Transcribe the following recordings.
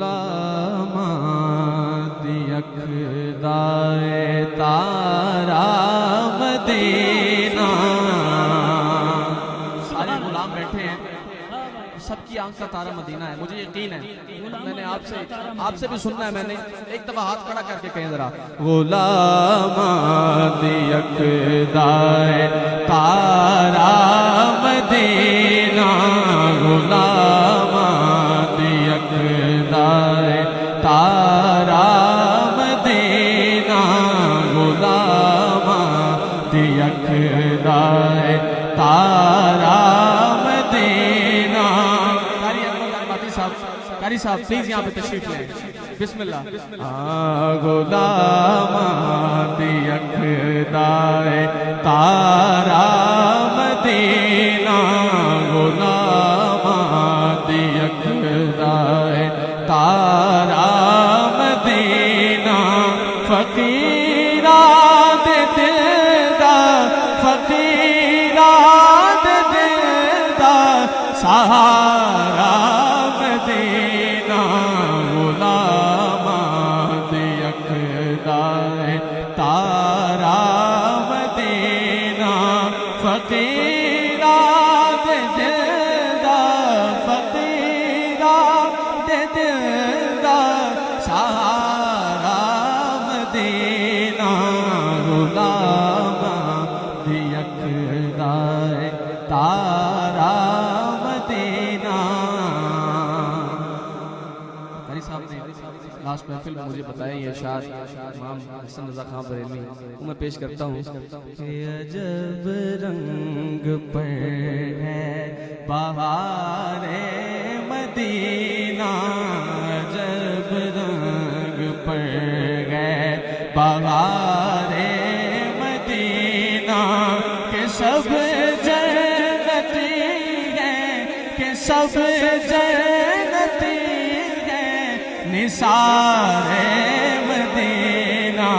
غلامات یکدائے تارا مدینہ. سارے غلام بیٹھے ہیں، سب کی آنکھ کا تارا مدینہ ہے. مجھے یقین ہے میں نے آپ سے بھی سننا ہے. میں نے ایک دفعہ ہاتھ کھڑا کر کے کہیں ذرا. غلامات یکدائے تارا مدینہ، غلامات یکدائے تارا مدینہ، غلامات یکدائے تارا مدینہ. قاری صاحب پلیز یہاں پہ تشریف لیں. بسم اللہ. غلامات یکدائے تارا مدینہ، غلامات یکدائے تارا مدینہ. فقیران دلدار، فقیران دلدار سہارا مدینہ، غلامات یکدائے تارا مدینہ. فقیران دلدار، فقیران دلدار سہارا مدینہ، غلامات یکدائے تارا مدینہ. قاری صاحب نے لاسٹ محفل میں مجھے بتایا یہ اشعار امام حسن رضا خان بریلوی وہ میں پیش کرتا ہوں. عجب رنگ پر ہے بہار مدینہ، عجب رنگ پر ہے بہار مدینہ. کہ سب جنتی ہیں، کہ سب جنتی ہیں، نثار مدینہ.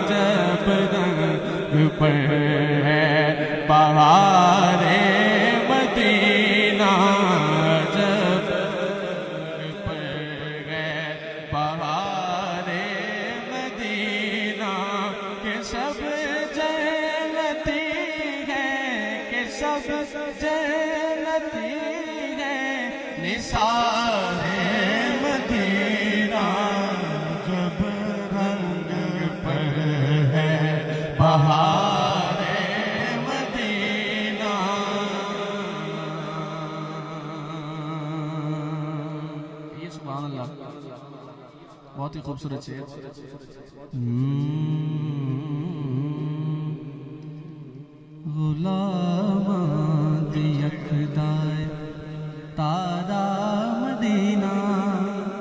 جب رنگ پر ہے بہار مدینہ، جب رنگ پر ہے بہار مدینہ. کہ سب جنتی ہیں، کہ سب جنتی ہیں، نثار مدینہ. جب رنگ پر ہے بہار مدینہ. یہ سبحان اللہ بہت ہی خوبصورت شعر. غلامات یکدائے تارا مدینہ.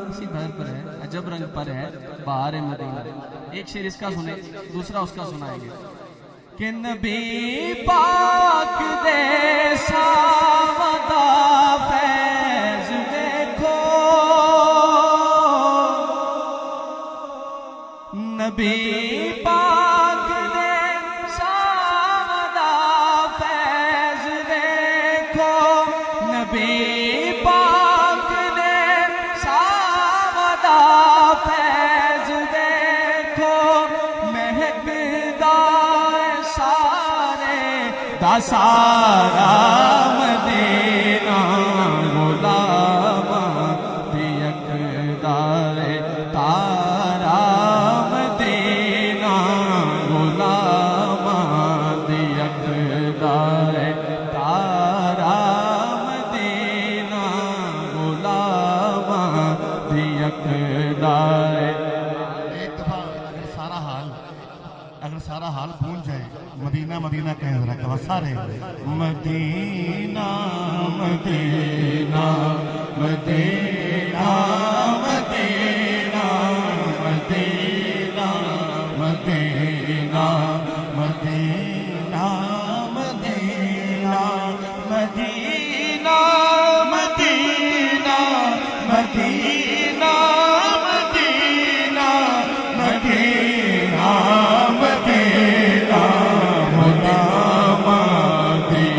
اسی بہر پر ہے، عجب رنگ پر ہے بہار مدینہ. ایک شعر اس کا سنیں، دوسرا اس کا سنائیں گے. کہ نبی پاک دے ساودا فیض دیکھو، نبی پاک دے ساودا فیض دیکھو، نبی پاک دے ساودا فیض دیکھو. مہکدا سارے دا سارا مدینہ، غلامات یکدائے تارا مدینہ، غلامات یکدائے تارا مدینہ، غلامات یکدائے. ایک دفعہ اگر سارا حال گونج جائے، مدینہ مدینہ کہیں ذرا کہ سارے مدینہ مدینہ مدینہ مدینہ مدینہ مدینہ مدینہ مدینہ مدینہ مدینہ مدینہ مدینہ مدینہ مدینہ غلامات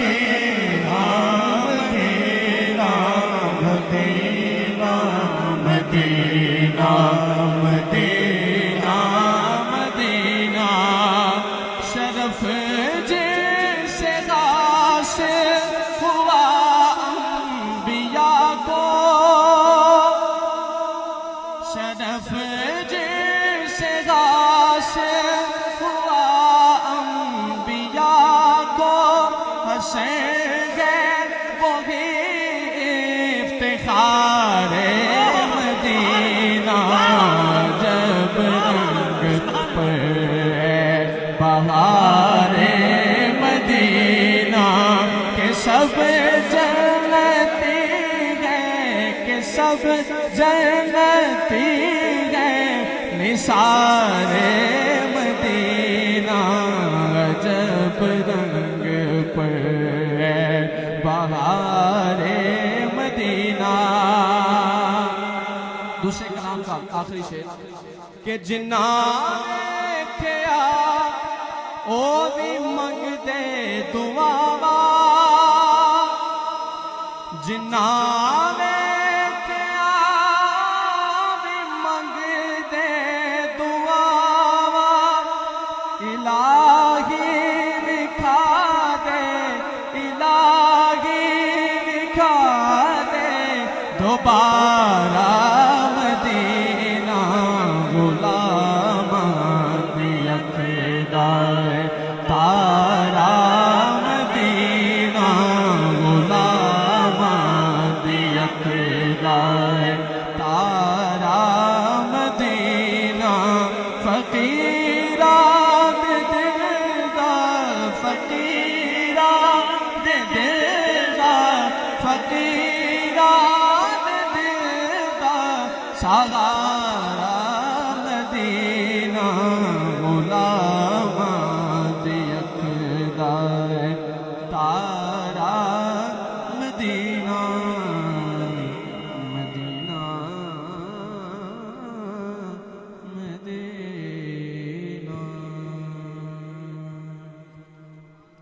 مدینہ مدینہ مدینہ مدینہ مدینہ مدینہ شرف جیسے غاصب ہوا انبیاء کو شرف جیسے غاصب ہوا انبیاء کو حسین گے وہی افتخار مدینہ جب رنگ پر بہار مدینہ کہ سب جنتی گئے کہ سب جنتی گئے نثار مدینہ جب رنگ پر بہار مدینہ دوسرے کلام کا آخری شعر کہ جنہاں دیکھیا او بھی منگ دے دعاوا جنہاں دیکھیا بھی منگ دے دعاوا الہی لکھا دے الہی لکھا دے دوبارہ مدینہ غلامان دی اقتدار تارا مدینہ غلامان دی اقتدار تارا مدینہ فقیران دے دل دا فقیران دے دل دا فقیران دے دل دا سالارا